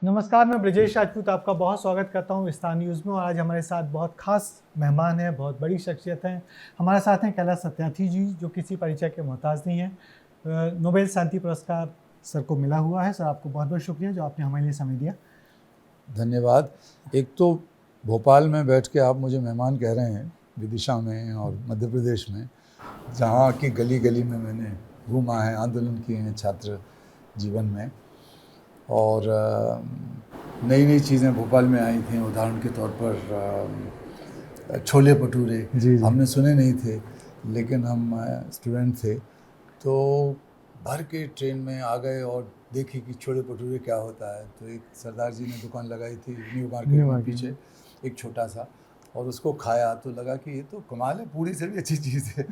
नमस्कार, मैं ब्रजेश राजपूत आपका बहुत स्वागत करता हूं स्थानीय न्यूज़ में। और आज हमारे साथ बहुत खास मेहमान हैं, बहुत बड़ी शख्सियत हैं। हमारे साथ हैं कैलाश सत्यार्थी जी, जो किसी परिचय के मोहताज नहीं हैं। नोबेल शांति पुरस्कार सर को मिला हुआ है। सर, आपको बहुत बहुत शुक्रिया जो आपने हमारे लिए समय दिया। धन्यवाद। एक तो भोपाल में बैठ के आप मुझे मेहमान कह रहे हैं, विदिशा में और मध्य प्रदेश में, जहाँ की गली गली में मैंने घूमा है, आंदोलन किए हैं छात्र जीवन में, और नई नई चीज़ें भोपाल में आई थी। उदाहरण के तौर पर छोले भटूरे हमने सुने नहीं थे, लेकिन हम स्टूडेंट थे तो भर के ट्रेन में आ गए और देखे कि छोले भटूरे क्या होता है। तो एक सरदार जी ने दुकान लगाई थी न्यू मार्केट में पीछे, एक छोटा सा, और उसको खाया तो लगा कि ये तो कमाल है, पूरी से भी अच्छी चीज़ है।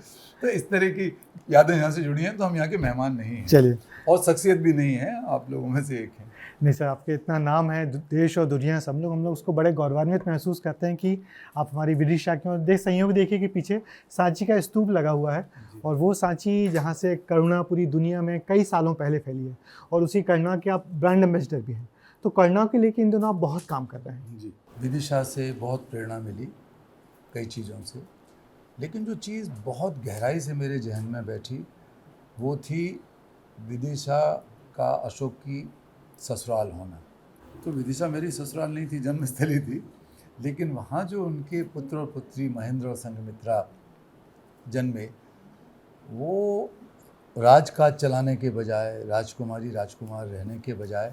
तो इस तरह की यादें यहाँ से जुड़ी हैं। तो हम यहाँ के मेहमान नहीं हैं, चलिए, और शख्सियत भी नहीं है, आप लोगों में से एक हैं। नहीं सर, आपके इतना नाम है देश और दुनिया, हम लोग उसको बड़े गौरवान्वित महसूस करते हैं कि आप हमारी विदिशा के। और संयोग देखिए कि पीछे सांची का स्तूप लगा हुआ है, और वो सांची जहाँ से करुणा पूरी दुनिया में कई सालों पहले फैली है, और उसी करुणा के आप ब्रांड एम्बेसडर भी हैं। तो करुणा के लेके इन दोनों आप बहुत काम कर रहे हैं। जी, विदिशा से बहुत प्रेरणा मिली कई चीज़ों से, लेकिन जो चीज़ बहुत गहराई से मेरे जहन में बैठी वो थी विदिशा का अशोक की ससुराल होना। तो विदिशा मेरी ससुराल नहीं थी, जन्मस्थली थी, लेकिन वहाँ जो उनके पुत्र और पुत्री महेंद्र और संघमित्रा जन्मे, वो राजकाज चलाने के बजाय, राजकुमारी राजकुमार रहने के बजाय,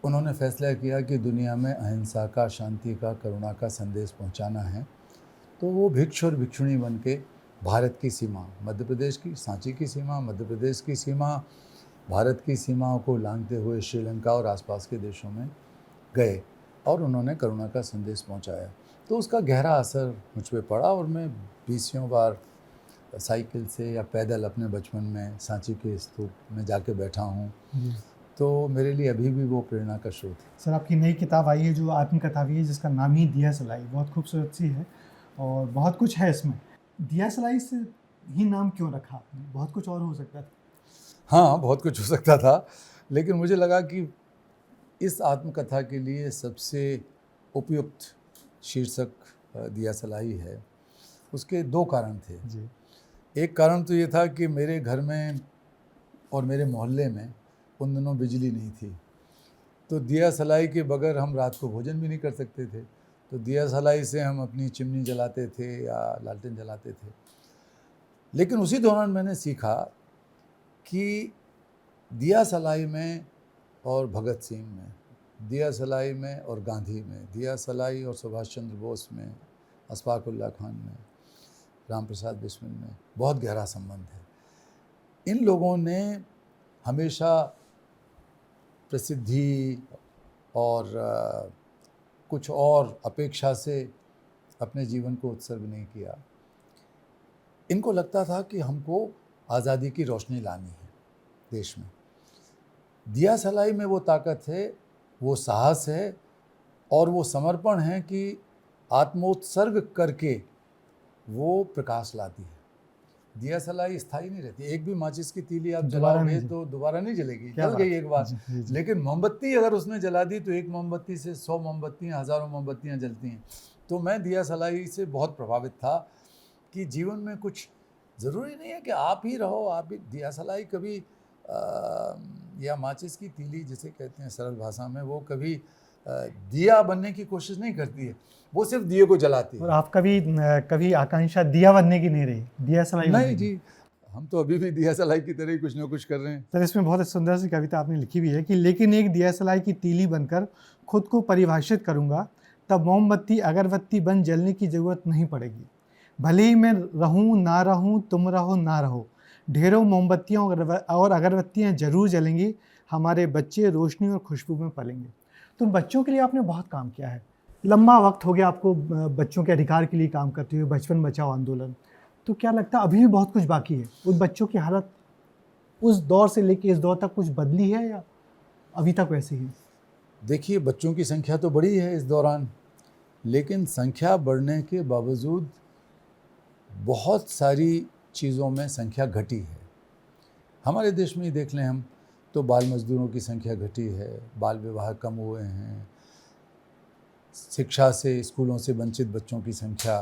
उन्होंने फैसला किया कि दुनिया में अहिंसा का, शांति का, करुणा का संदेश पहुंचाना है। तो वो भिक्षु और भिक्षुणी बन के भारत की सीमा, मध्य प्रदेश की सांची की सीमा, मध्य प्रदेश की सीमा, भारत की सीमाओं को लांघते हुए श्रीलंका और आसपास के देशों में गए, और उन्होंने करुणा का संदेश पहुंचाया। तो उसका गहरा असर मुझ पर पड़ा, और मैं 20 बार साइकिल से या पैदल अपने बचपन में सांची के स्तूप में जाके बैठा हूँ। तो मेरे लिए अभी भी वो प्रेरणा का स्रोत है। सर, आपकी नई किताब आई है जो आत्मकथा भी है, जिसका नाम ही दिया सलाई, बहुत खूबसूरत सी है और बहुत कुछ है इसमें। दिया सलाई से ही नाम क्यों रखा आपने? बहुत कुछ और हो सकता था। हाँ, बहुत कुछ हो सकता था, लेकिन मुझे लगा कि इस आत्मकथा के लिए सबसे उपयुक्त शीर्षक दिया सलाई है। उसके दो कारण थे जी। एक कारण तो ये था कि मेरे घर में और मेरे मोहल्ले में उन दिनों बिजली नहीं थी, तो दिया सलाई के बगैर हम रात को भोजन भी नहीं कर सकते थे। तो दिया सलाई से हम अपनी चिमनी जलाते थे या लालटेन जलाते थे। लेकिन उसी दौरान मैंने सीखा कि दिया सलाई में और भगत सिंह में, दिया सलाई में और गांधी में, दिया सलाई और सुभाष चंद्र बोस में, अशफाक उल्लाह खान में, राम प्रसाद बिस्मिल में बहुत गहरा संबंध है। इन लोगों ने हमेशा प्रसिद्धि और कुछ और अपेक्षा से अपने जीवन को उत्सर्ग नहीं किया। इनको लगता था कि हमको आज़ादी की रोशनी लानी है देश में। दिया सलाई में वो ताकत है, वो साहस है, और वो समर्पण है कि आत्मोत्सर्ग करके वो प्रकाश लाती है। दिया सलाई स्थायी नहीं रहती। एक भी माचिस की तीली आप जलाओगे तो दोबारा नहीं जलेगी, जल गई एक बार। लेकिन मोमबत्ती अगर उसने जला दी तो एक मोमबत्ती से 100 मोमबत्तियाँ, हज़ारों मोमबत्तियाँ जलती हैं। तो मैं दिया सलाई से बहुत प्रभावित था कि जीवन में कुछ ज़रूरी नहीं है कि आप ही रहो, आप भी। दिया सलाई कभी या माचिस की तीली जिसे कहते हैं सरल भाषा में, वो कभी दिया बनने की कोशिश नहीं करती है, वो सिर्फ दिए को जलाती है। और आप कभी आकांक्षा दिया बनने की नहीं रही, दिया सलाई नहीं जी, हम तो अभी भी दिया सलाई की तरह ही कुछ ना कुछ कर रहे हैं। सर, इसमें बहुत सुंदर सी कविता आपने लिखी हुई है कि लेकिन एक दिया सलाई की तीली बनकर खुद को परिभाषित करूंगा, तब मोमबत्ती अगरबत्ती बन जलने की जरूरत नहीं पड़ेगी। भले ही मैं रहूं ना रहूं, तुम रहो ना रहो, ढेरों मोमबत्तियाँ और अगरबत्तियाँ जरूर जलेंगी, हमारे बच्चे रोशनी और खुशबू में पलेंगे। तो बच्चों के लिए आपने बहुत काम किया है, लंबा वक्त हो गया आपको बच्चों के अधिकार के लिए काम करते हुए, बचपन बचाओ आंदोलन। तो क्या लगता है अभी भी बहुत कुछ बाकी है? उन बच्चों की हालत उस दौर से लेके इस दौर तक कुछ बदली है या अभी तक वैसी ही? देखिए, बच्चों की संख्या तो बढ़ी है इस दौरान, लेकिन संख्या बढ़ने के बावजूद बहुत सारी चीज़ों में संख्या घटी है। हमारे देश में ही देख लें हम तो बाल मजदूरों की संख्या घटी है, बाल विवाह कम हुए हैं, शिक्षा से स्कूलों से वंचित बच्चों की संख्या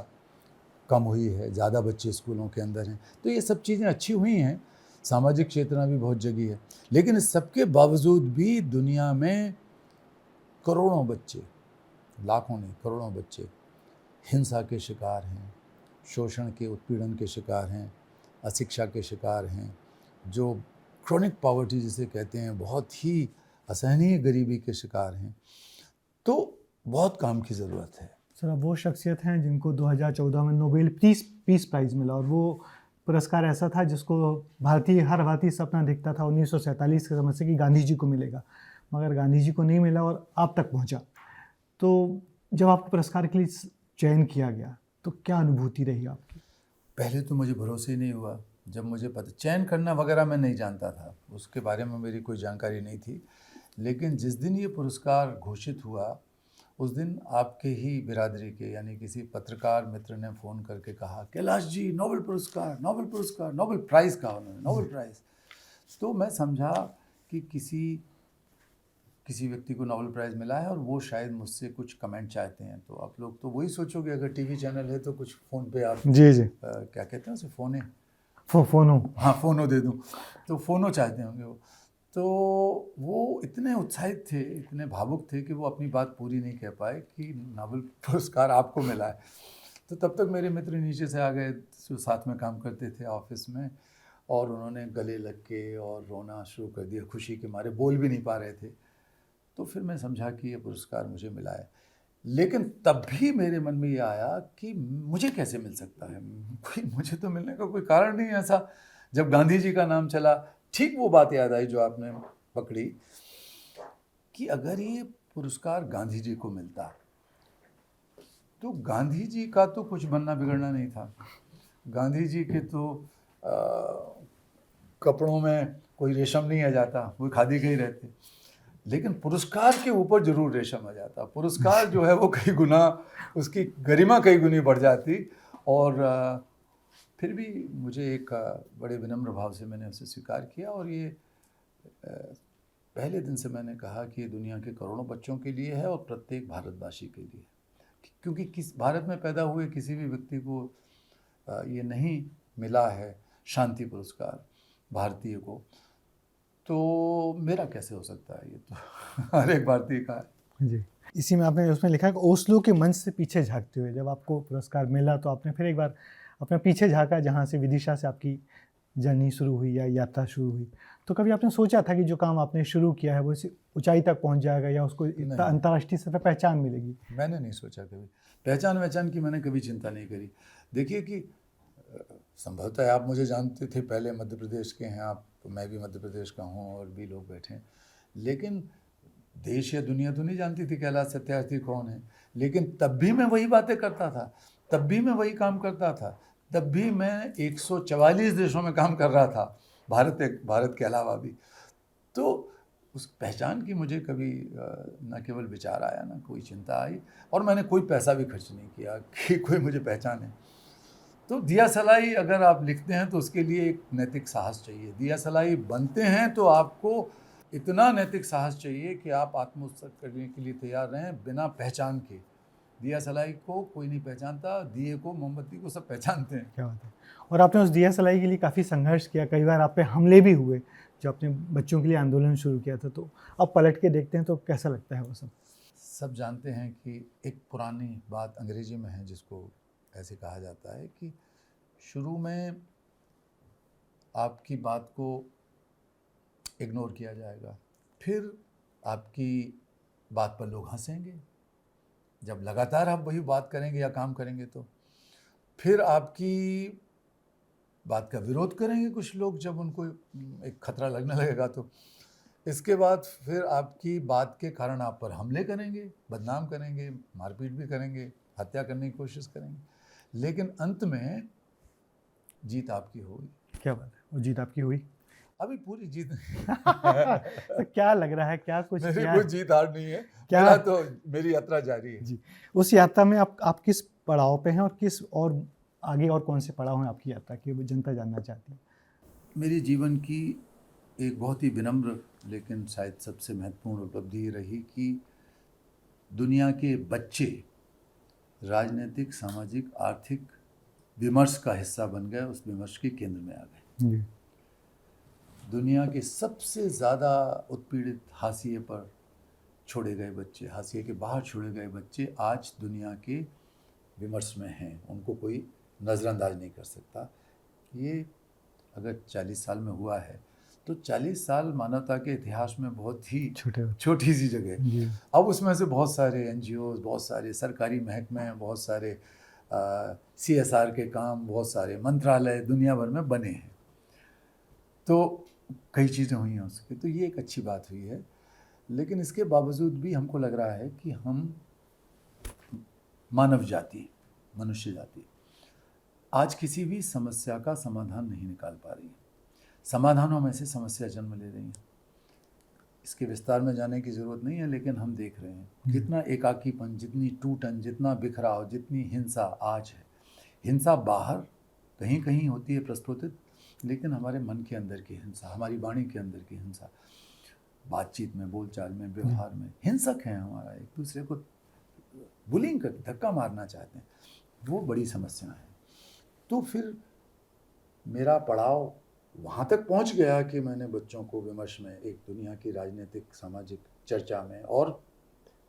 कम हुई है, ज़्यादा बच्चे स्कूलों के अंदर हैं। तो ये सब चीज़ें अच्छी हुई हैं, सामाजिक चेतना भी बहुत जगी है। लेकिन इस सबके बावजूद भी दुनिया में करोड़ों बच्चे, लाखों नहीं करोड़ों बच्चे हिंसा के शिकार हैं, शोषण के उत्पीड़न के शिकार हैं, अशिक्षा के शिकार हैं, जो क्रोनिक पॉवर्टी जिसे कहते हैं, बहुत ही असहनीय गरीबी के शिकार हैं। तो बहुत काम की ज़रूरत है। सर, अब वो शख्सियत हैं जिनको 2014 में नोबेल पीस प्राइज़ मिला, और वो पुरस्कार ऐसा था जिसको हर भारतीय सपना देखता था 1947 के समय से कि गांधी जी को मिलेगा, मगर गांधी जी को नहीं मिला और आप तक पहुंचा। तो जब आपको पुरस्कार के लिए चयन किया गया तो क्या अनुभूति रही आपकी? पहले तो मुझे भरोसा ही नहीं हुआ जब मुझे पता, चयन करना वगैरह मैं नहीं जानता था, उसके बारे में मेरी कोई जानकारी नहीं थी। लेकिन जिस दिन ये पुरस्कार घोषित हुआ उस दिन आपके ही बिरादरी के यानी किसी पत्रकार मित्र ने फ़ोन करके कहा, कैलाश जी नोबेल पुरस्कार, नोबेल पुरस्कार, नोबेल प्राइज़ कहा उन्होंने, नोबेल प्राइज़। तो मैं समझा कि किसी व्यक्ति को नोबेल प्राइज़ मिला है और वो शायद मुझसे कुछ कमेंट चाहते हैं। तो आप लोग तो वही सोचोगे, अगर टीवी चैनल है तो कुछ फ़ोन पे आप जी जी क्या कहते हैं उसे, फ़ोने फोनो, हाँ फ़ोनो दे दूँ, तो फ़ोनो चाहते होंगे वो। तो वो इतने उत्साहित थे, इतने भावुक थे कि वो अपनी बात पूरी नहीं कह पाए कि नोबेल पुरस्कार आपको मिला है। तो तब तक मेरे मित्र नीचे से आ गए जो साथ में काम करते थे ऑफिस में, और उन्होंने गले लग के और रोना शुरू कर दिया, खुशी के मारे बोल भी नहीं पा रहे थे। तो फिर मैं समझा कि ये पुरस्कार मुझे मिला है। लेकिन तब भी मेरे मन में ये आया कि मुझे कैसे मिल सकता है, मुझे तो मिलने का कोई कारण नहीं है ऐसा। जब गांधी जी का नाम चला, ठीक वो बात याद आई जो आपने पकड़ी कि अगर ये पुरस्कार गांधी जी को मिलता तो गांधी जी का तो कुछ बनना बिगड़ना नहीं था। गांधी जी के तो कपड़ों में कोई रेशम नहीं आ जाता, वो खादी के ही रहते। लेकिन पुरस्कार के ऊपर जरूर रेशम आ जाता। पुरस्कार जो है वो कई गुना, उसकी गरिमा कई गुनी बढ़ जाती। और फिर भी मुझे एक बड़े विनम्र भाव से मैंने उसे स्वीकार किया, और ये पहले दिन से मैंने कहा कि ये दुनिया के करोड़ों बच्चों के लिए है और प्रत्येक भारतवासी के लिए, क्योंकि किस भारत में पैदा हुए किसी भी व्यक्ति को ये नहीं मिला है शांति पुरस्कार भारतीय को, तो मेरा कैसे हो सकता है, ये तो हर एक भारतीय का है। जी, इसी में आपने उसमें लिखा है कि ओस्लो के मंच से पीछे झांकते हुए, जब आपको पुरस्कार मिला तो आपने फिर एक बार अपने पीछे झांका, जहाँ से विदिशा से आपकी जर्नी शुरू हुई या यात्रा शुरू हुई। तो कभी आपने सोचा था कि जो काम आपने शुरू किया है वो इस ऊंचाई तक पहुंच जाएगा या उसको अंतर्राष्ट्रीय स्तर पर पहचान मिलेगी? मैंने नहीं सोचा कभी, पहचान की मैंने कभी चिंता नहीं करी। देखिए कि संभवतः आप मुझे जानते थे, पहले मध्य प्रदेश के हैं आप, तो मैं भी मध्य प्रदेश का हूँ और भी लोग बैठे हैं, लेकिन देश या दुनिया तो नहीं जानती थी कैलाश सत्यार्थी कौन है। लेकिन तब भी मैं वही बातें करता था, तब भी मैं वही काम करता था, तब भी मैं 144 देशों में काम कर रहा था, भारत के अलावा भी। तो उस पहचान की मुझे कभी न केवल विचार आया, ना कोई चिंता आई, और मैंने कोई पैसा भी खर्च नहीं किया कि कोई मुझे पहचाने। तो दिया सलाई अगर आप लिखते हैं तो उसके लिए एक नैतिक साहस चाहिए। दिया सलाई बनते हैं तो आपको इतना नैतिक साहस चाहिए कि आप आत्मोत्सर्ग करने के लिए तैयार रहें बिना पहचान के। दिया सलाई को कोई नहीं पहचानता, दिए को, मोमबत्ती को सब पहचानते हैं। क्या बात है। और आपने उस दिया सलाई के लिए काफ़ी संघर्ष किया, कई बार आप पे हमले भी हुए जो आपने बच्चों के लिए आंदोलन शुरू किया था। तो अब पलट के देखते हैं तो कैसा लगता है वो सब? सब जानते हैं कि एक पुरानी बात अंग्रेजी में है जिसको ऐसे कहा जाता है कि शुरू में आपकी बात को इग्नोर किया जाएगा, फिर आपकी बात पर लोग हंसेंगे, जब लगातार आप वही बात करेंगे या काम करेंगे तो फिर आपकी बात का विरोध करेंगे कुछ लोग, जब उनको एक खतरा लगने लगेगा तो इसके बाद फिर आपकी बात के कारण आप पर हमले करेंगे, बदनाम करेंगे, मारपीट भी करेंगे, हत्या करने की कोशिश करेंगे, लेकिन अंत में जीत आपकी होगी। क्या बात है, वो जीत आपकी हुई? अभी पूरी जीत तो क्या लग रहा है, क्या कुछ मेरी किया? कोई जीत हार नहीं है, क्या? मेरा तो मेरी यात्रा जारी है। जी, उस यात्रा में आप किस पड़ाव पे हैं और किस और आगे और कौन से पड़ाव हैं आपकी यात्रा की, वो जनता जानना चाहती है। मेरे जीवन की एक बहुत ही विनम्र लेकिन शायद सबसे महत्वपूर्ण उपलब्धि ये रही कि दुनिया के बच्चे राजनीतिक, सामाजिक, आर्थिक विमर्श का हिस्सा बन गए, उस विमर्श के केंद्र में आ गए। जी। दुनिया के सबसे ज़्यादा उत्पीड़ित, हाशिए पर छोड़े गए बच्चे, हाशिए के बाहर छोड़े गए बच्चे आज दुनिया के विमर्श में हैं, उनको कोई नज़रअंदाज नहीं कर सकता। ये अगर 40 साल में हुआ है तो 40 साल मानवता के इतिहास में बहुत ही छोटी सी जगह है। अब उसमें से बहुत सारे NGOs, बहुत सारे सरकारी महकमे, बहुत सारे CSR के काम, बहुत सारे मंत्रालय दुनिया भर में बने हैं, तो कई चीज़ें हुई हैं उसकी, तो ये एक अच्छी बात हुई है। लेकिन इसके बावजूद भी हमको लग रहा है कि हम मानव जाति, मनुष्य जाति आज किसी भी समस्या का समाधान नहीं निकाल पा रही है। समाधानों में से समस्या जन्म ले रही हैं। इसके विस्तार में जाने की ज़रूरत नहीं है, लेकिन हम देख रहे हैं कितना एकाकीपन, जितनी टूटन, जितना बिखराव, जितनी हिंसा आज है। हिंसा बाहर कहीं कहीं होती है प्रस्फुटित, लेकिन हमारे मन के अंदर की हिंसा, हमारी वाणी के अंदर की हिंसा, बातचीत में, बोलचाल में, व्यवहार में हिंसक है हमारा, एक दूसरे को बुलिंग करके धक्का मारना चाहते हैं, वो बड़ी समस्या है। तो फिर मेरा पड़ाव वहाँ तक पहुँच गया कि मैंने बच्चों को विमर्श में, एक दुनिया की राजनीतिक, सामाजिक चर्चा में और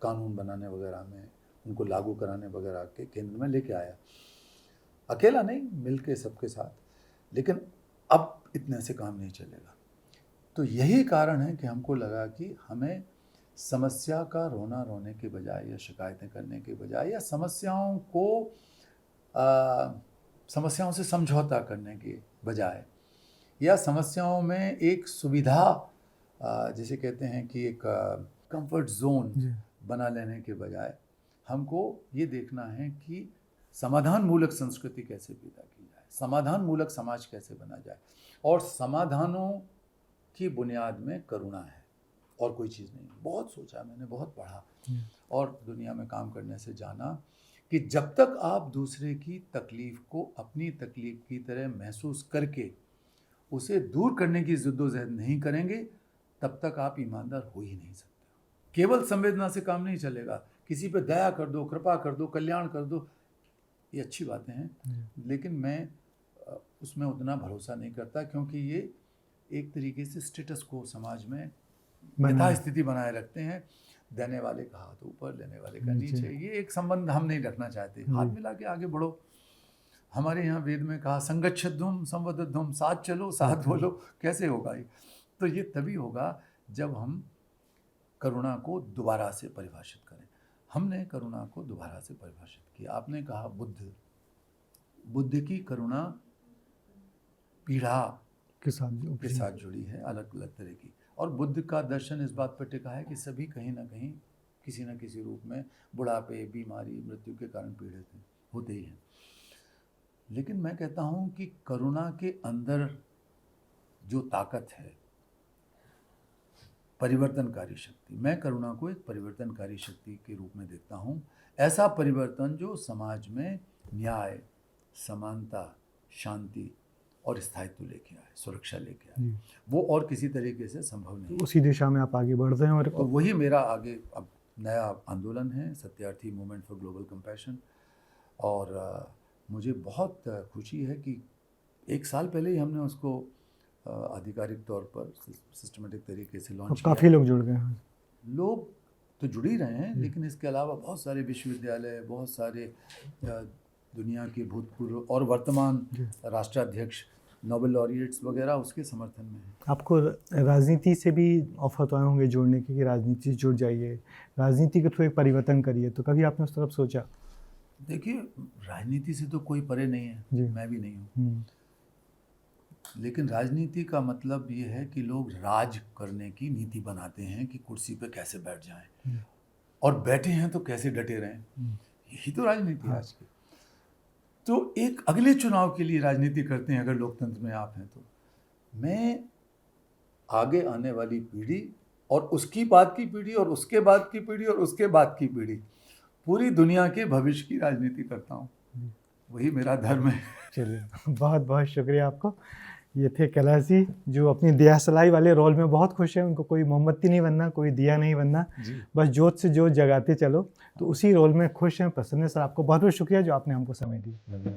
कानून बनाने वगैरह में, उनको लागू कराने वगैरह के केंद्र में लेके आया। अकेला नहीं, मिल के सबके साथ। लेकिन अब इतने से काम नहीं चलेगा। तो यही कारण है कि हमको लगा कि हमें समस्या का रोना रोने के बजाय या शिकायतें करने के बजाय या समस्याओं से समझौता करने के बजाय या समस्याओं में एक सुविधा, जिसे कहते हैं कि एक कंफर्ट जोन बना लेने के बजाय हमको ये देखना है कि समाधान मूलक संस्कृति कैसे पैदा की जाए, समाधान मूलक समाज कैसे बना जाए। और समाधानों की बुनियाद में करुणा है और कोई चीज़ नहीं। बहुत सोचा मैंने, बहुत पढ़ा और दुनिया में काम करने से जाना कि जब तक आप दूसरे की तकलीफ़ को अपनी तकलीफ़ की तरह महसूस करके उसे दूर करने की जिद्दोजहद नहीं करेंगे, तब तक आप ईमानदार हो ही नहीं सकते। केवल संवेदना से काम नहीं चलेगा। किसी पे दया कर दो, कृपा कर दो, कल्याण कर दो, ये अच्छी बातें हैं, लेकिन मैं उसमें उतना भरोसा नहीं करता, क्योंकि ये एक तरीके से स्टेटस को समाज में यथास्थिति बनाए रखते हैं। देने वाले का हाथ ऊपर, लेने वाले का नीचे, ये एक संबंध हम नहीं रखना चाहते। हाथ मिला के आगे बढ़ो। हमारे यहाँ वेद में कहा संगच्छध्वम संवदध्वम, साथ चलो, साथ बोलो। कैसे होगा ये? तो ये तभी होगा जब हम करुणा को दोबारा से परिभाषित करें। हमने करुणा को दोबारा से परिभाषित किया। आपने कहा बुद्ध की करुणा पीड़ा के साथ जुड़ी है, अलग अलग तरह की। और बुद्ध का दर्शन इस बात पर टिका है कि सभी कहीं ना कहीं, किसी न किसी रूप में बुढ़ापे, बीमारी, मृत्यु के कारण पीड़ित होते ही हैं। लेकिन मैं कहता हूँ कि करुणा के अंदर जो ताकत है, परिवर्तनकारी शक्ति, मैं करुणा को एक परिवर्तनकारी शक्ति के रूप में देखता हूँ। ऐसा परिवर्तन जो समाज में न्याय, समानता, शांति और स्थायित्व लेके आए, सुरक्षा लेके आए, वो और किसी तरीके से संभव नहीं। उसी दिशा में आप आगे बढ़ रहे हैं। और वही मेरा आगे अब नया आंदोलन है, Satyarthi movement for global compassion. और मुझे बहुत खुशी है कि 1 साल पहले ही हमने उसको आधिकारिक तौर पर सिस्टमेटिक तरीके से लॉन्च किया। काफ़ी लोग जुड़ गए हैं। लोग तो जुड़ ही रहे हैं, लेकिन इसके अलावा बहुत सारे विश्वविद्यालय, बहुत सारे दुनिया के भूतपूर्व और वर्तमान राष्ट्राध्यक्ष, नोबेल लॉरिएट्स वगैरह उसके समर्थन में है। आपको राजनीति से भी ऑफर तो आए होंगे जोड़ने के कि राजनीति से जुड़ जाइए, राजनीति के थ्रू एक परिवर्तन करिए, तो कभी आपने उस तरफ सोचा? देखिए, राजनीति से तो कोई परे नहीं है, मैं भी नहीं हूँ। लेकिन राजनीति का मतलब ये है कि लोग राज करने की नीति बनाते हैं कि कुर्सी पे कैसे बैठ जाएं, और बैठे हैं तो कैसे डटे रहें। यही तो राजनीति है आज की। तो एक अगले चुनाव के लिए राजनीति करते हैं अगर लोकतंत्र में आप हैं तो। मैं आगे आने वाली पीढ़ी और उसकी बाद की पीढ़ी और उसके बाद की पीढ़ी और उसके बाद की पीढ़ी, पूरी दुनिया के भविष्य की राजनीति करता हूँ। वही मेरा धर्म है। चलिए, बहुत बहुत शुक्रिया आपको ये थे कैलाश जी जो अपनी दिया सलाई वाले रोल में बहुत खुश हैं। उनको कोई मोमबत्ती नहीं बनना, कोई दिया नहीं बनना, जी बस जोत से जोत जगाते चलो। तो उसी रोल में खुश हैं, प्रसन्न हैं। सर आपको बहुत बहुत शुक्रिया जो आपने हमको समय दिया।